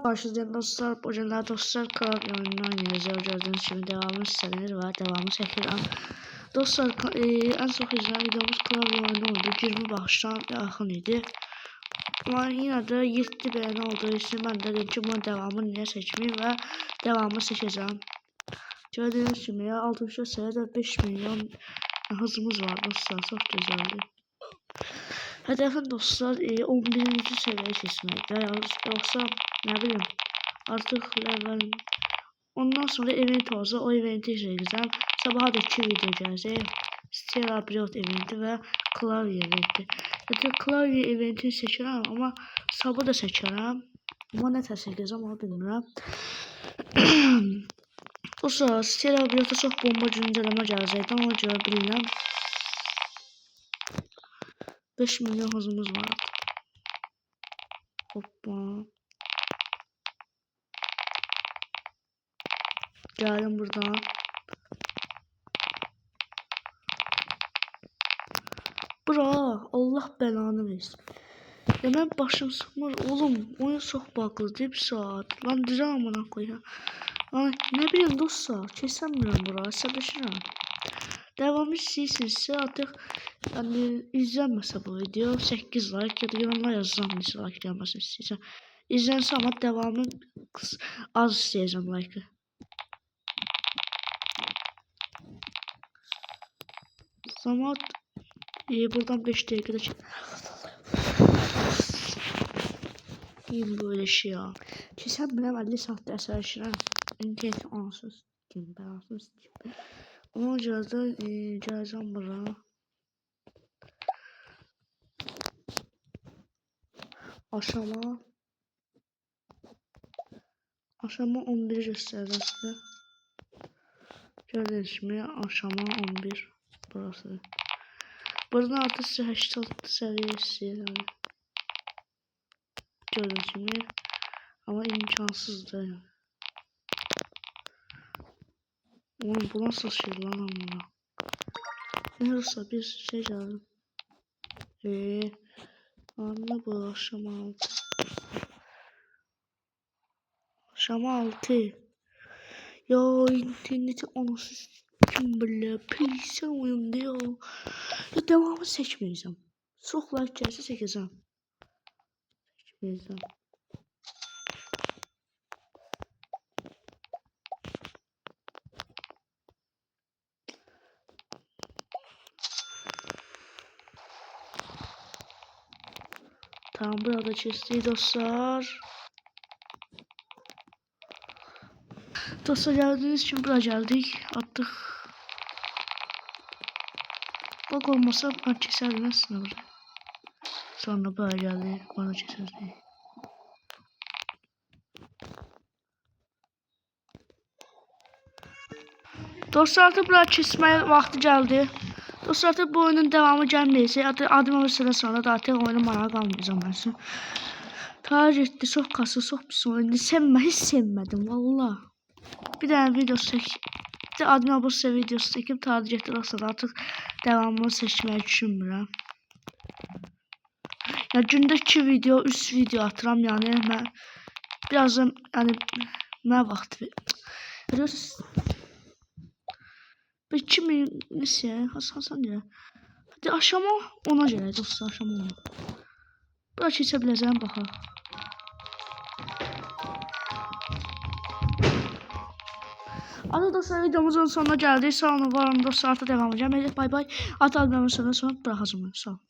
Karşınızdayım dostlar. Bu günler dostlar klavye oyununu oynayacağız. Gördüğünüz gibi devamı istənir və devamı çəkirəm. Dostlar en çok izlenen videomuz klavye oyunu oldu. 20 bağıştan yaxın idi. Ama yine de 7 beğeni olduğu için ben de dedim ki bunun devamını niye çəkməyim və devamı çəkəcəm. Gördüğünüz gibi 60 sırada 5 milyon hızımız var dostlar. Çok güzeldi. Hedefim dostlar 11. seviyeye geçmek yoksa ne bileyim artık level ondan sonra event olsa o eventi çekeceğim. Sabaha da 2 video gelecek. Stella Briot eventi ve klavye eventi. Zaten klavye eventini seçerim ama sabah da seçerim. Ama ne çəkəcəm onu bilmirəm. O sırada Stella Briot'a çox bomba güncələmə gələcəkdi ama görə bilmirəm. 5 milyon hızımız var. Hoppa. Geldim buradan. Bura Allah belanı versin. Ya ben başım sıkmır oğlum. Oyun çok bağlıdır bir saat. Lan düzen amına koyayım. Ay ne bileyim dostlar. Kesemmiyorum buraya. Sadışıram. Devam istəyirsinizsə artıq yəni izlənməsə bu video 8 like ya da yorumlar yazsam neçə like gəlməsin istəyirsən. İzlənsə amma devamı az istəyəcəm like. Zaman buradan 5 dəqiqədə böyle şey ya. Kesən biləm 50 saatdə əsər işirəm. İnternet ansız kim belasız kim. Ona görə də gələcəm bura. Aşama 11 göstərəcəm sizə. Gördüyünüz kimi aşama 11 burası. Buradan artıq sizə 86 səviyyə istəyirəm. Gördüyünüz kimi amma imkansızdır. Oğlum bu nasıl şey lan amma? Neyse bir şey geldi. Anla bu aşama 6. Aşama 6. Ya interneti anasız kim bilir. Pilsen oyunda ya. Ya devamı seçmeyeceğim. Çok like gelse çekeceğim. Seçmeyeceğim. Tamam burada çizdi dostlar. Dostlar geldiğiniz için buraya geldik. Artık bak olmasa ben keserdim aslında. Sonra buraya geldi. Bana keserdi. Dostlar artık buraya kesmeye vakti geldi. Dostlar artık bu oyunun devamı gelmeyecek. Adım bir süre sonra da artık oyunun manağı kalmayacağım ben size. Tarih etti. Çok kası, çok pis oyunu. Hiç sevmedim valla. Bir tane video adım bu size videosu çekip tarih etti. Dostlar artık devamını seçmeyi düşünmürəm. Ya gündə 2 video, 3 video atıram yani mən birazdan yani nə vaxt görürsünüz. 2000 neyse Hasan ya. Hadi aşama ona göre dostlar aşama ona. Bura keçebiləcəm baxaq. Hadi dostlar videomuzun sonuna geldik. Sağ olun var olun dostlar artık devam edeceğim. Bay bay. At albümün sonuna sonra bırakacağım. Sağ olun.